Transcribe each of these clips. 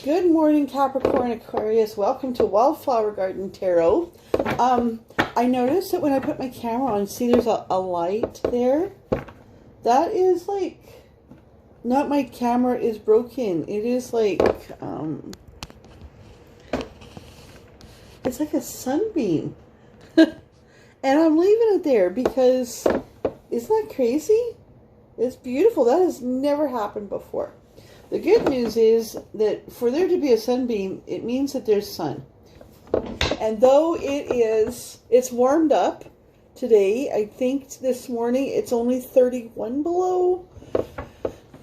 Good morning, Capricorn Aquarius. Welcome to Wildflower Garden Tarot. I noticed that when I put my camera on, see there's a light there? That is like, not my camera is broken. It is like, it's like a sunbeam. And I'm leaving it there because, isn't that crazy? It's beautiful. That has never happened before. The good news is that for there to be a sunbeam, it means that there's sun. And though it's warmed up today, I think this morning it's only 31 below,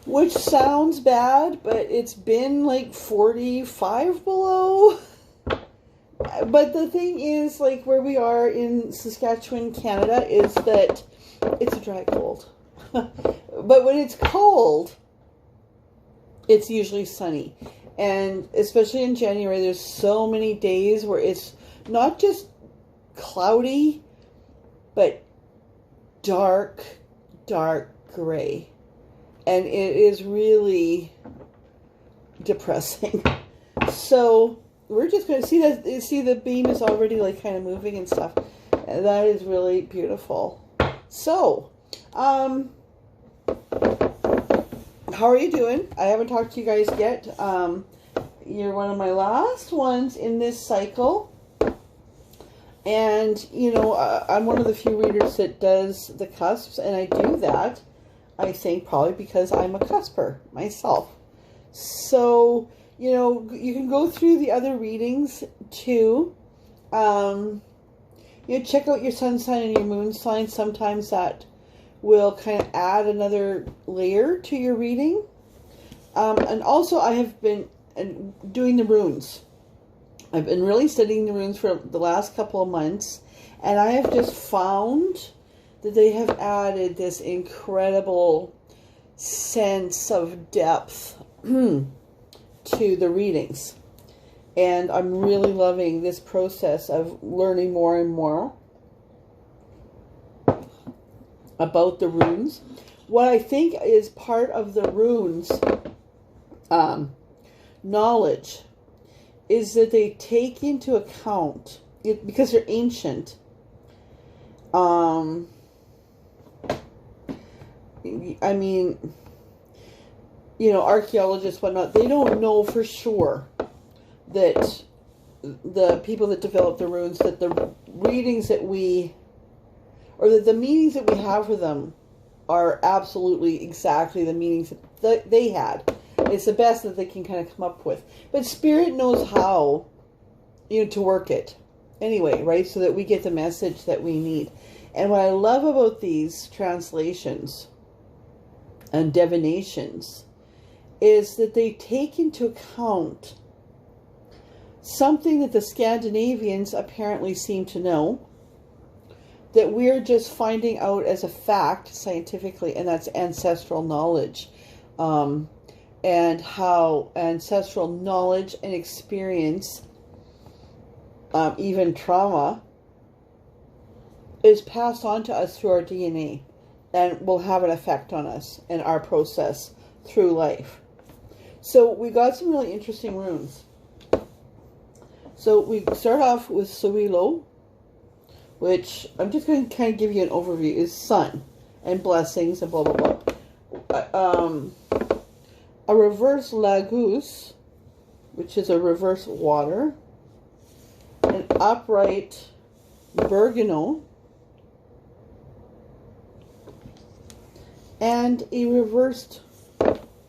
which sounds bad, but it's been like 45 below. But the thing is, like where we are in Saskatchewan, Canada, is that it's a dry cold. But when it's cold, it's usually sunny. And especially in January, there's so many days where it's not just cloudy, but dark gray. And it is really depressing. So we're just going to see that. See, the beam is already like kind of moving and stuff. And that is really beautiful. So, how are you doing? I haven't talked to you guys yet. You're one of my last ones in this cycle. And, you know, I'm one of the few readers that does the cusps. And I do that, I think, probably because I'm a cusper myself. So, you know, you can go through the other readings too. You know, check out your sun sign and your moon sign. Sometimes that will kind of add another layer to your reading. And also I have been doing the runes. I've been really studying the runes for the last couple of months, and I have just found that they have added this incredible sense of depth to the readings. And I'm really loving this process of learning more and more about the runes. What I think is part of the runes knowledge is that they take into account, because they're ancient, I mean, you know, archaeologists, whatnot, they don't know for sure that the people that develop the runes, that the readings that we, or that the meanings that we have for them are absolutely exactly the meanings that they had. It's the best that they can kind of come up with. But Spirit knows how, you know, to work it. Anyway, right? So that we get the message that we need. And what I love about these translations and divinations is that they take into account something that the Scandinavians apparently seem to know, that we're just finding out as a fact scientifically, and that's ancestral knowledge. And how ancestral knowledge and experience, even trauma, is passed on to us through our DNA and will have an effect on us and our process through life. So we got some really interesting runes. So we start off with Sowilo, which I'm just going to kind of give you an overview, is sun and blessings and blah, blah, blah. A reverse Lagus, which is a reverse water. An upright Bergamo. And a reversed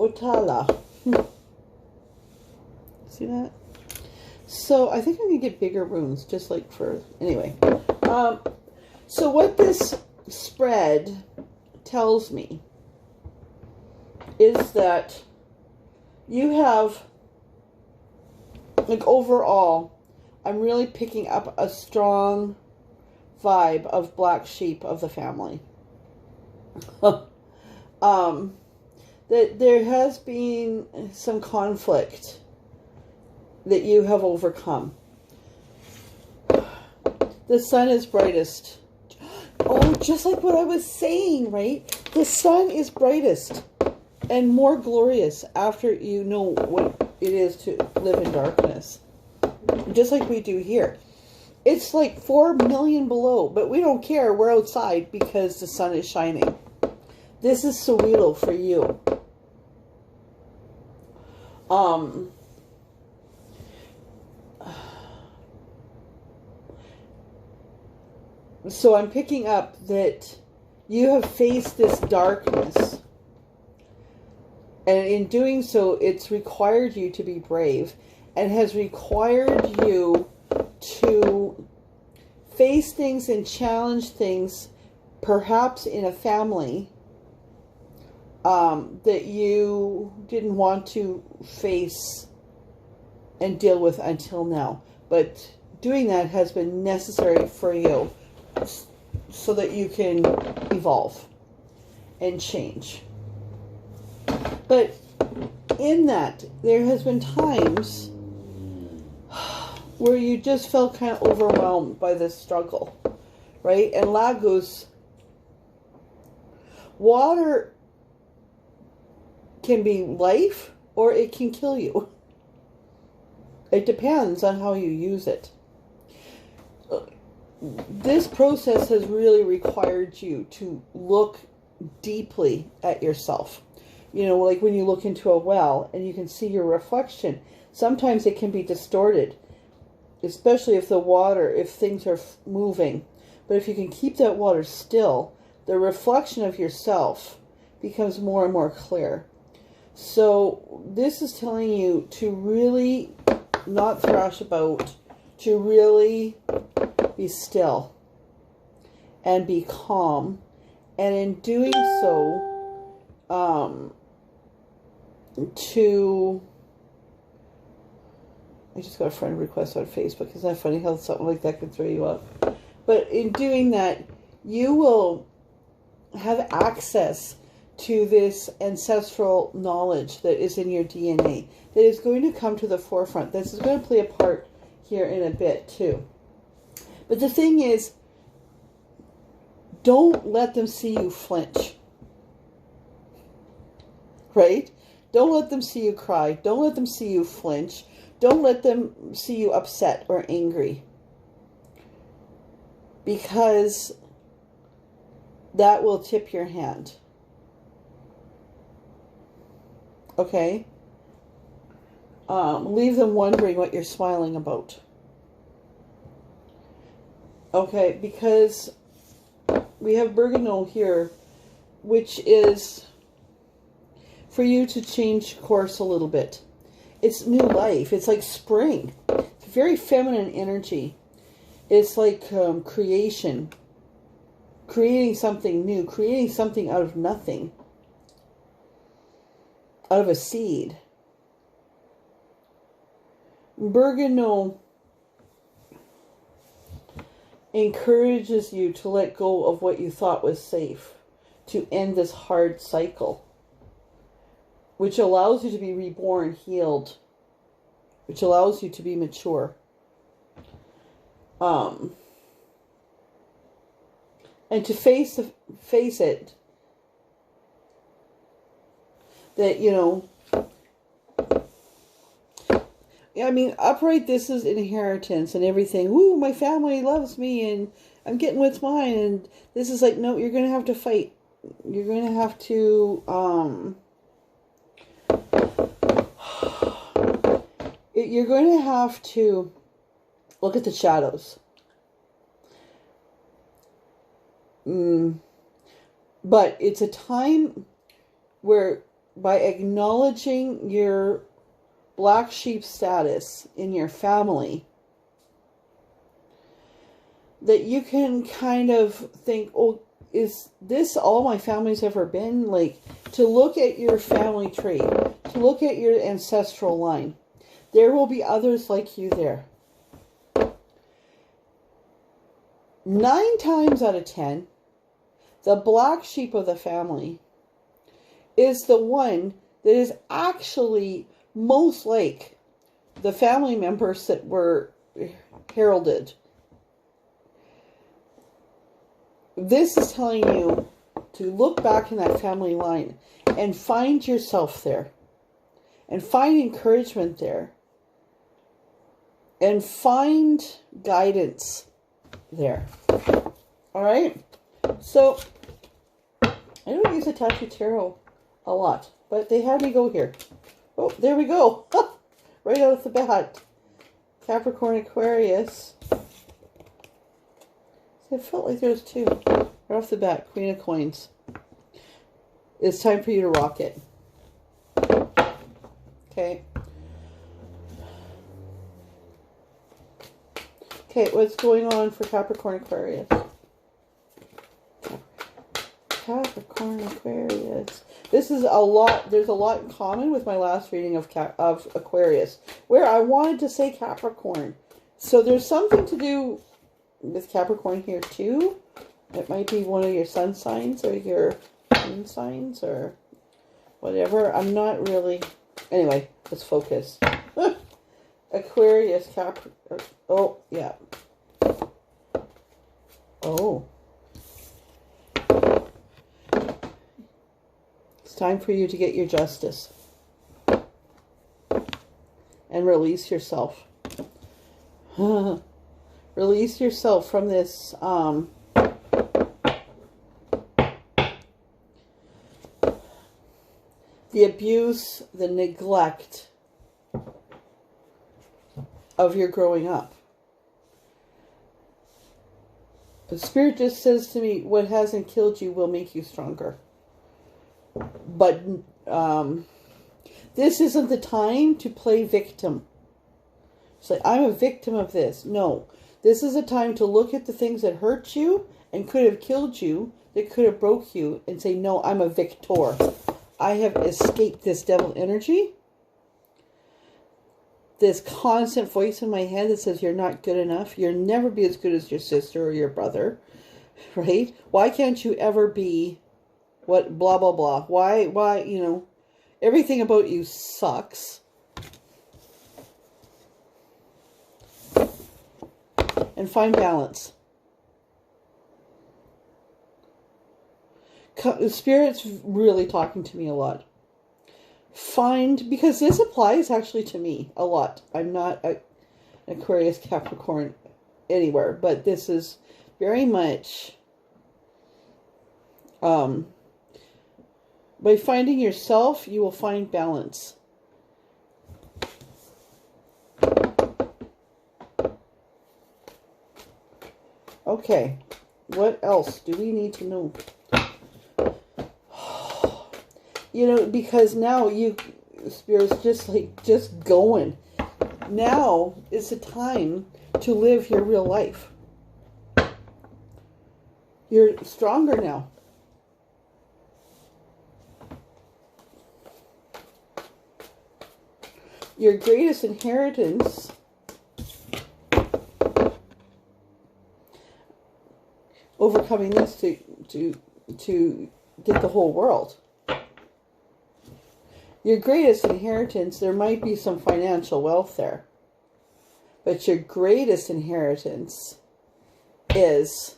Otala. See that? So I think I'm going to get bigger runes, just like for, anyway. So what this spread tells me is that you have, like, overall, I'm really picking up a strong vibe of black sheep of the family. That there has been some conflict that you have overcome. The sun is brightest. Oh, just like what I was saying, right? The sun is brightest and more glorious after you know what it is to live in darkness. Just like we do here. It's like 4 million below, but we don't care. We're outside because the sun is shining. This is Sowilo for you. So I'm picking up that you have faced this darkness. And in doing so, it's required you to be brave. And has required you to face things and challenge things, perhaps in a family, that you didn't want to face and deal with until now. But doing that has been necessary for you so that you can evolve and change. But in that, there has been times where you just felt kind of overwhelmed by this struggle, right? And Lagos, water can be life or it can kill you. It depends on how you use it. This process has really required you to look deeply at yourself. You know, like when you look into a well and you can see your reflection, sometimes it can be distorted, especially if the water, if things are moving. But if you can keep that water still, the reflection of yourself becomes more and more clear. So this is telling you to really not thrash about, to really be still and be calm. And in doing so, I just got a friend request on Facebook. Isn't that funny how something like that can throw you up? But in doing that, you will have access to this ancestral knowledge that is in your DNA, that is going to come to the forefront. This is going to play a part here in a bit too. But the thing is, don't let them see you flinch. Right? Don't let them see you cry. Don't let them see you flinch. Don't let them see you upset or angry. Because that will tip your hand. Okay? Leave them wondering what you're smiling about. Okay, because we have Bergamo here, which is for you to change course a little bit. It's new life. It's like spring. It's very feminine energy. It's like creation. Creating something new. Creating something out of nothing. Out of a seed. Bergamo encourages you to let go of what you thought was safe. To end this hard cycle. Which allows you to be reborn, healed. Which allows you to be mature. And to face it. That, you know, I mean, upright, this is inheritance and everything. Ooh, my family loves me and I'm getting what's mine. And this is like, no, you're going to have to fight. You're going to have to, you're going to have to look at the shadows. But it's a time where, by acknowledging your black sheep status in your family, that you can kind of think, oh, is this all my family's ever been? Like, to look at your family tree, to look at your ancestral line. There will be others like you there. 9 times out of 10, the black sheep of the family is the one that is actually most like the family members that were heralded. This is telling you to look back in that family line and find yourself there. And find encouragement there. And find guidance there. All right? So, I don't use the Tattoo Tarot a lot, but they had me go here. Oh, there we go. Right out the bat. Capricorn Aquarius. It felt like there was two. Right off the bat, Queen of Coins. It's time for you to rock it. Okay. Okay, what's going on for Capricorn Aquarius? Capricorn Aquarius. This is a lot. There's a lot in common with my last reading of Aquarius, where I wanted to say Capricorn. So there's something to do with Capricorn here too. It might be one of your sun signs or your moon signs or whatever. I'm not really. Anyway, let's focus. Aquarius, oh, yeah. Oh. It's time for you to get your justice. And release yourself. Release yourself from this, the abuse, the neglect of your growing up. The Spirit just says to me, what hasn't killed you will make you stronger. But this isn't the time to play victim. It's like, I'm a victim of this. No. This is a time to look at the things that hurt you and could have killed you, that could have broke you, and say, no, I'm a victor. I have escaped this devil energy. This constant voice in my head that says you're not good enough. You'll never be as good as your sister or your brother. Right? Why can't you ever be what blah, blah, blah. Why, you know, everything about you sucks. And find balance. The Spirit's really talking to me a lot. Because this applies actually to me a lot. I'm not an Aquarius, Capricorn anywhere, but this is very much by finding yourself, you will find balance. Okay, what else do we need to know? You know, because now Spirit's just going. Now is the time to live your real life. You're stronger now. Your greatest inheritance overcoming this to get the whole world. Your greatest inheritance, there might be some financial wealth there. But your greatest inheritance is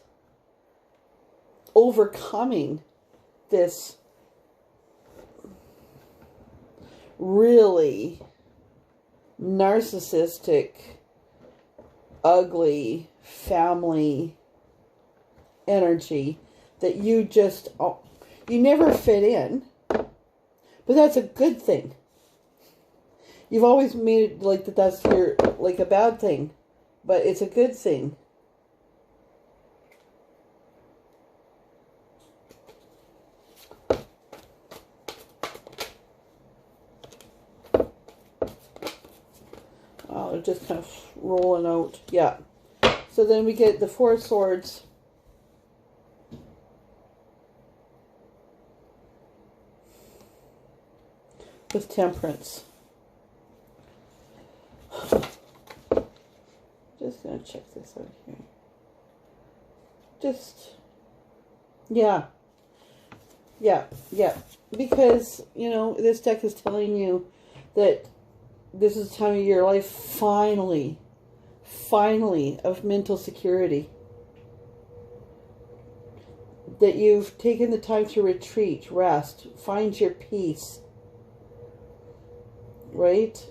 overcoming this really narcissistic, ugly family energy that you never fit in. But that's a good thing. You've always made it like that's like a bad thing. But it's a good thing. Oh, they're just kind of rolling out. Yeah. So then we get the Four of Swords. With Temperance. Just gonna check this out here. Yeah. Because, you know, this deck is telling you that this is the time of your life, finally, of mental security. That you've taken the time to retreat, rest, find your peace. right?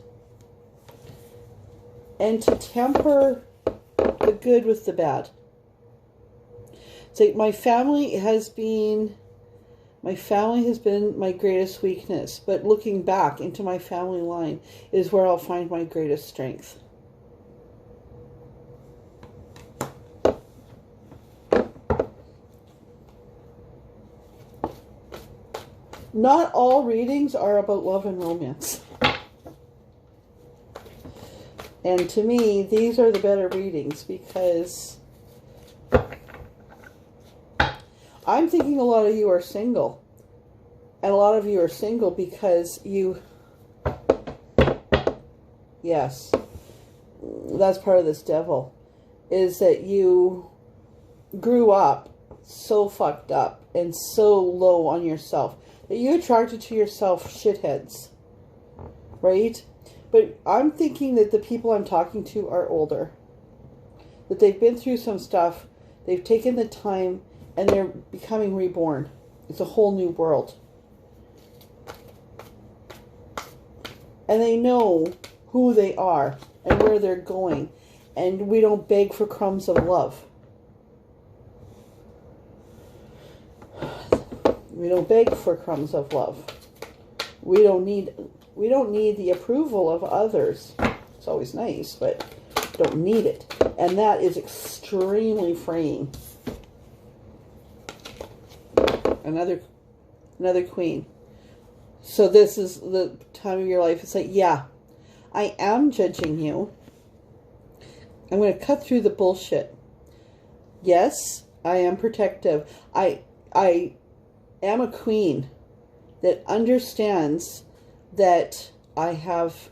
And to temper the good with the bad. So my family has been my greatest weakness, but looking back into my family line is where I'll find my greatest strength. Not all readings are about love and romance. And to me, these are the better readings because I'm thinking a lot of you are single. And a lot of you are single because you... Yes. That's part of this devil. Is that you grew up so fucked up and so low on yourself that you attracted to yourself shitheads. Right? But I'm thinking that the people I'm talking to are older. That they've been through some stuff. They've taken the time and they're becoming reborn. It's a whole new world. And they know who they are and where they're going. And we don't beg for crumbs of love. We don't beg for crumbs of love. We don't need the approval of others. It's always nice, but don't need it. And that is extremely freeing. Another queen. So this is the time of your life. It's like, yeah, I am judging you. I'm going to cut through the bullshit. Yes, I am protective. I am a queen that understands that I have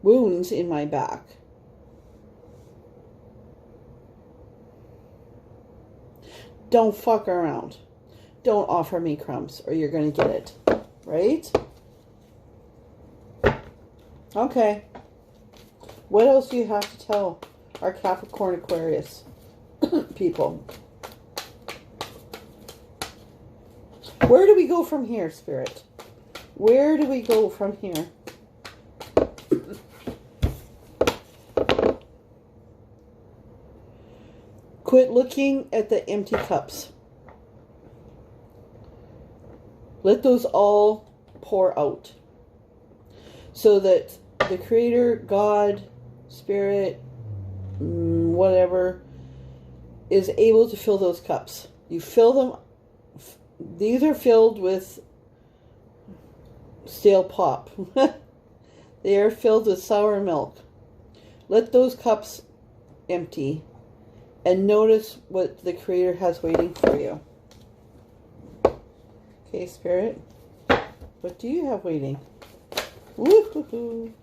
wounds in my back. Don't fuck around. Don't offer me crumbs or you're going to get it. Right? Okay. What else do you have to tell our Capricorn Aquarius people? Where do we go from here, Spirit? Where do we go from here? Quit looking at the empty cups. Let those all pour out. So that the Creator, God, Spirit, whatever, is able to fill those cups. You fill them. These are filled with stale pop. They are filled with sour milk. Let those cups empty and notice what the Creator has waiting for you. Okay, Spirit, what do you have waiting? Woo-hoo-hoo.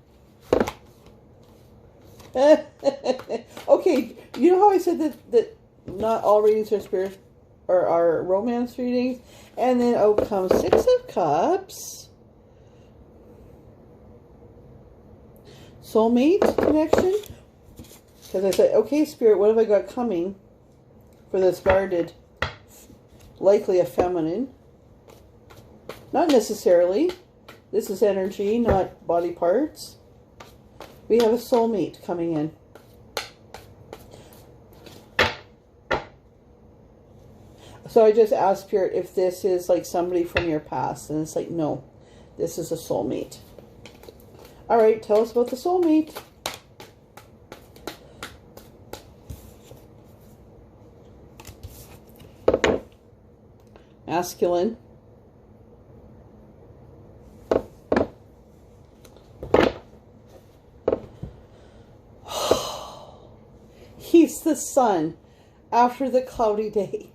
Okay, you know how I said that not all readings are spirit or are romance readings? And then out comes Six of Cups. Soulmate connection. Because I said, okay, Spirit, what have I got coming for this guarded, likely a feminine? Not necessarily. This is energy, not body parts. We have a soulmate coming in. So I just asked Spirit if this is like somebody from your past. And it's like, no, this is a soulmate. All right, tell us about the soulmate. Masculine. He's the sun after the cloudy day.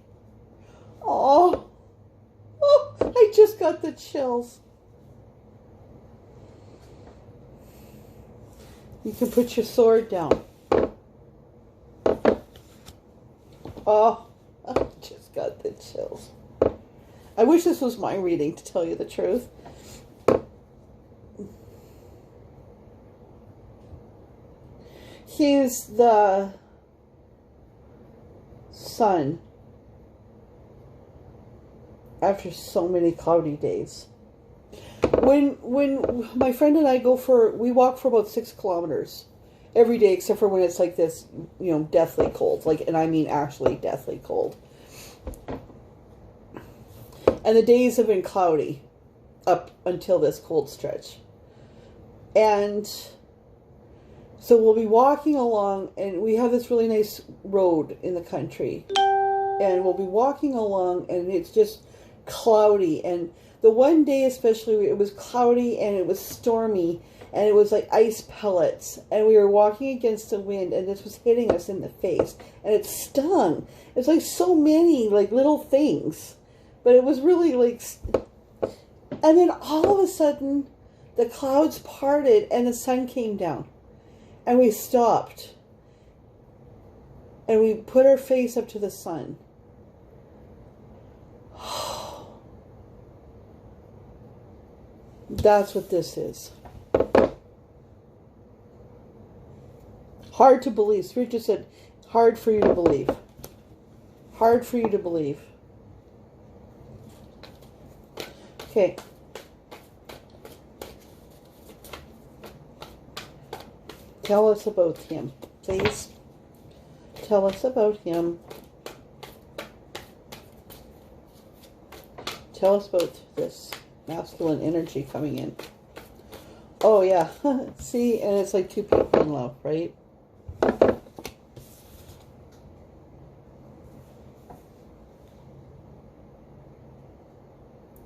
Oh, I just got the chills. You can put your sword down. Oh, I just got the chills. I wish this was my reading, to tell you the truth. He's the sun after so many cloudy days. when my friend and I we walk for about 6 kilometers every day, except for when it's like this, deathly cold. Like, and I mean actually deathly cold. And the days have been cloudy up until this cold stretch. And so we'll be walking along, and we have this really nice road in the country. And we'll be walking along, and it's just cloudy. And the one day especially, it was cloudy and it was stormy, and it was like ice pellets. And we were walking against the wind, and this was hitting us in the face. And it stung. It's like so many like little things. But it was really like... And then all of a sudden, the clouds parted and the sun came down. And we stopped. And we put our face up to the sun. That's what this is. Hard to believe. Spirit just said, hard for you to believe. Hard for you to believe. Okay. Tell us about him, please. Tell us about him. Tell us about this masculine energy coming in. Oh, yeah. See, and it's like 2 people in love, right?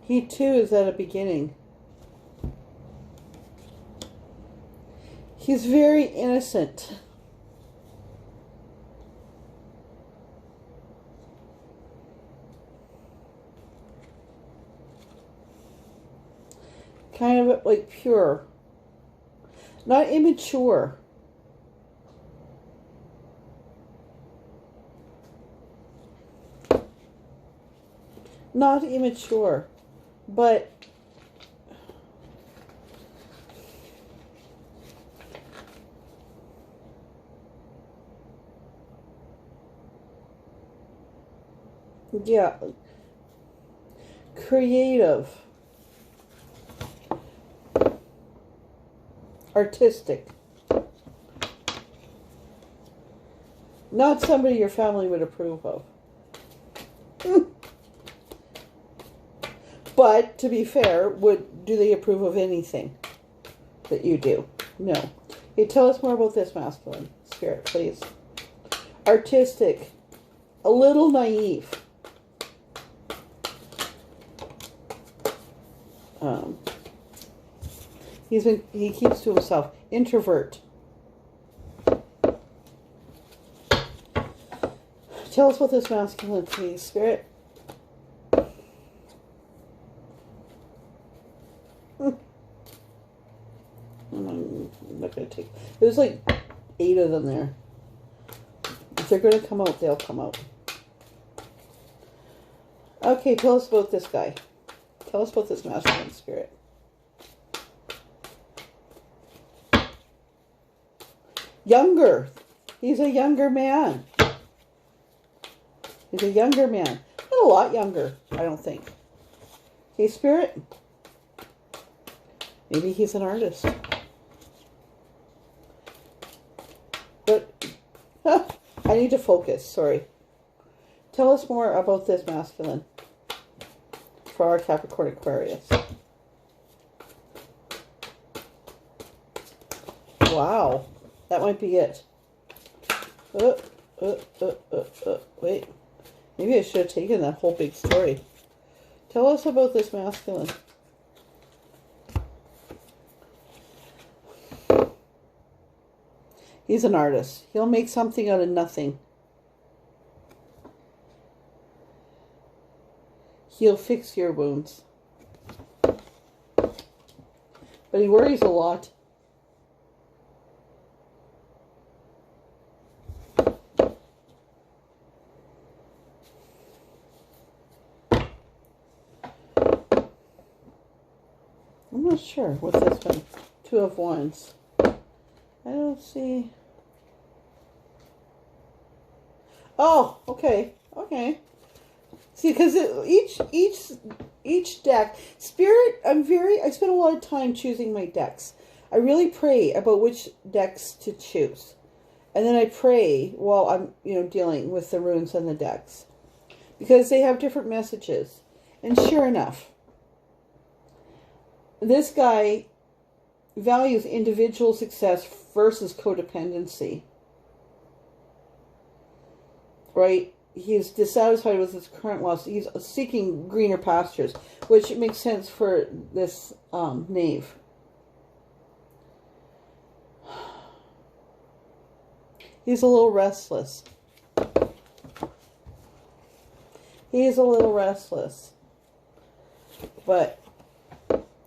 He, too, is at a beginning. He's very innocent. Kind of like pure. Not immature. Not immature. But yeah, creative, artistic, not somebody your family would approve of. But to be fair, do they approve of anything that you do? No. Hey, tell us more about this masculine spirit, please. Artistic, a little naive. He keeps to himself. Introvert. Tell us about this masculine, please, spirit. I'm not going to take... There's like 8 of them there. If they're going to come out, they'll come out. Okay, tell us about this guy. Tell us about this masculine spirit. Younger. He's a younger man. He's a younger man. Not a lot younger, I don't think. Okay, spirit. Maybe he's an artist. But I need to focus, sorry. Tell us more about this masculine for our Capricorn Aquarius. Wow, that might be it. Wait, maybe I should have taken that whole big story. Tell us about this masculine. He's an artist. He'll make something out of nothing. He'll fix your wounds. But he worries a lot. I'm not sure what's this one. 2 of Wands. I don't see. Oh, okay, okay. See, because each deck, Spirit, I spend a lot of time choosing my decks. I really pray about which decks to choose. And then I pray while I'm, dealing with the runes and the decks. Because they have different messages. And sure enough, this guy values individual success versus codependency. Right? He's dissatisfied with his current loss. He's seeking greener pastures, which makes sense for this knave. He's a little restless. He's a little restless. But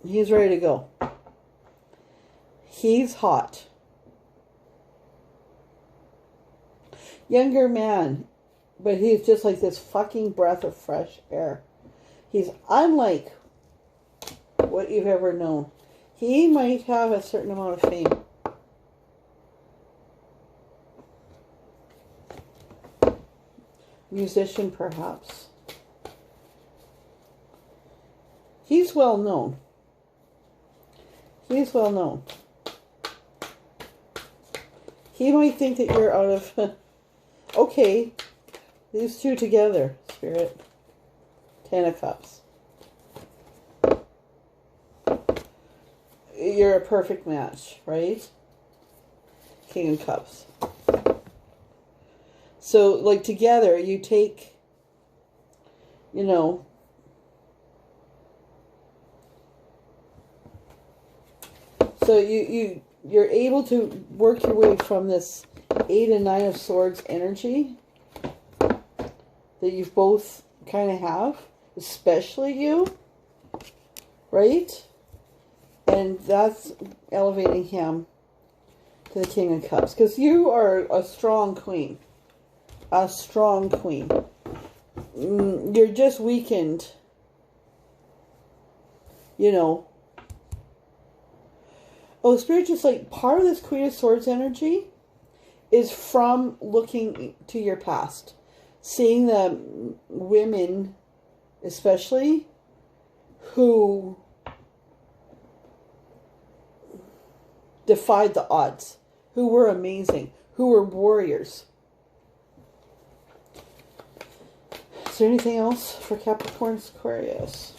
he's ready to go. He's hot. Younger man. But he's just like this fucking breath of fresh air. He's unlike what you've ever known. He might have a certain amount of fame. Musician, perhaps. He's well known. He's well known. He might think that you're out of... Okay. These two together, Spirit. 10 of Cups. You're a perfect match, right? King of Cups. So, like, together, you take, so you're able to work your way from this 8 and 9 of Swords energy that you both kind of have, especially you, right? And that's elevating him to the King of Cups. Because you are a strong queen. A strong queen. You're just weakened. Oh, Spirit, just like part of this Queen of Swords energy is from looking to your past. Seeing the women, especially, who defied the odds, who were amazing, who were warriors. Is there anything else for Capricorn Aquarius?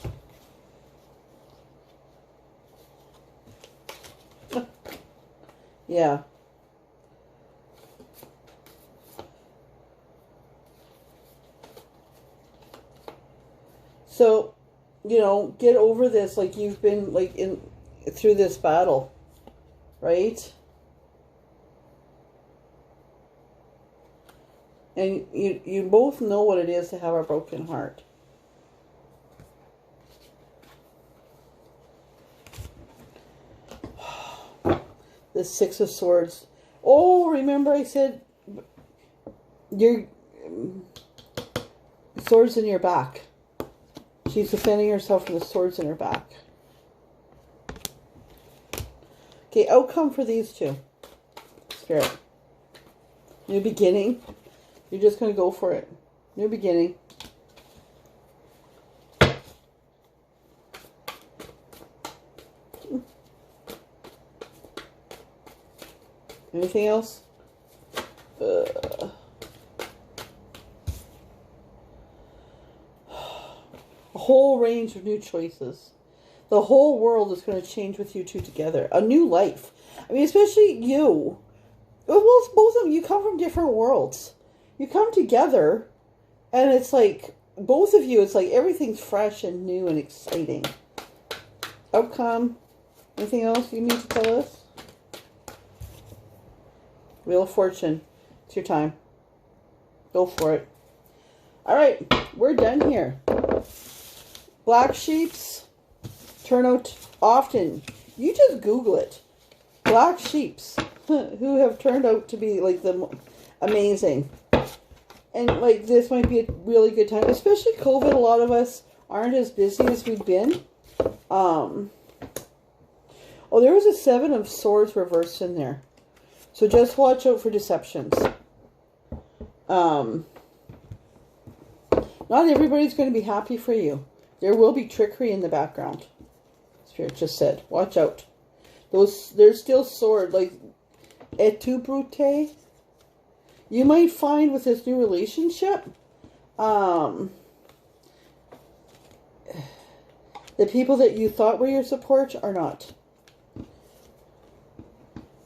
Yeah. So, get over this, like you've been like through this battle, right? And you both know what it is to have a broken heart. The 6 of Swords. Oh, remember I said your swords in your back. She's defending herself from the swords in her back. Okay, outcome for these two. Spirit. New beginning. You're just going to go for it. New beginning. Anything else? A whole range of new choices. The whole world is going to change with you two together. A new life. I mean, especially you. Well, both of you come from different worlds. You come together, and it's like, both of you, it's like everything's fresh and new and exciting. Outcome. Anything else you need to tell us? Wheel of Fortune. It's your time. Go for it. All right, we're done here. Black sheeps turn out often. You just Google it. Black sheeps who have turned out to be like the amazing. And like this might be a really good time, especially COVID. A lot of us aren't as busy as we've been. Oh, there was a 7 of Swords reversed in there. So just watch out for deceptions. Not everybody's going to be happy for you. There will be trickery in the background. Spirit just said, watch out. There's still sword, like, et tu brute. You might find with this new relationship, the people that you thought were your support are not.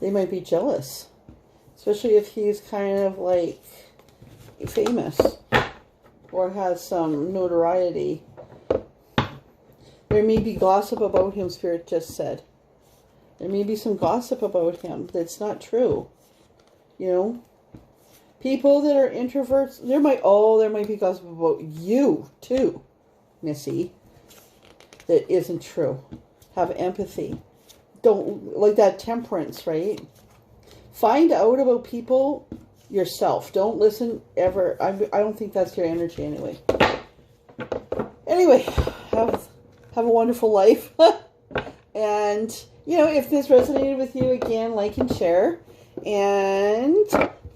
They might be jealous. Especially if he's kind of like famous or has some notoriety. There may be gossip about him, Spirit just said. There may be some gossip about him that's not true. You know? People that are introverts, there might be gossip about you too, Missy. That isn't true. Have empathy. Don't, like that temperance, right? Find out about people yourself. Don't listen ever. I don't think that's your energy anyway. Anyway, have a wonderful life. And, you know, if this resonated with you, again, like and share. And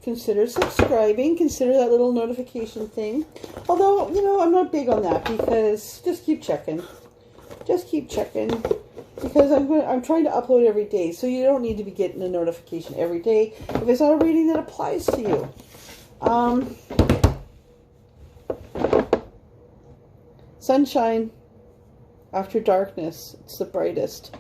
consider subscribing. Consider that little notification thing. Although, you know, I'm not big on that because just keep checking. Just keep checking. Because I'm trying to upload every day. So you don't need to be getting a notification every day if it's not a reading that applies to you. Sunshine after darkness. It's the brightest.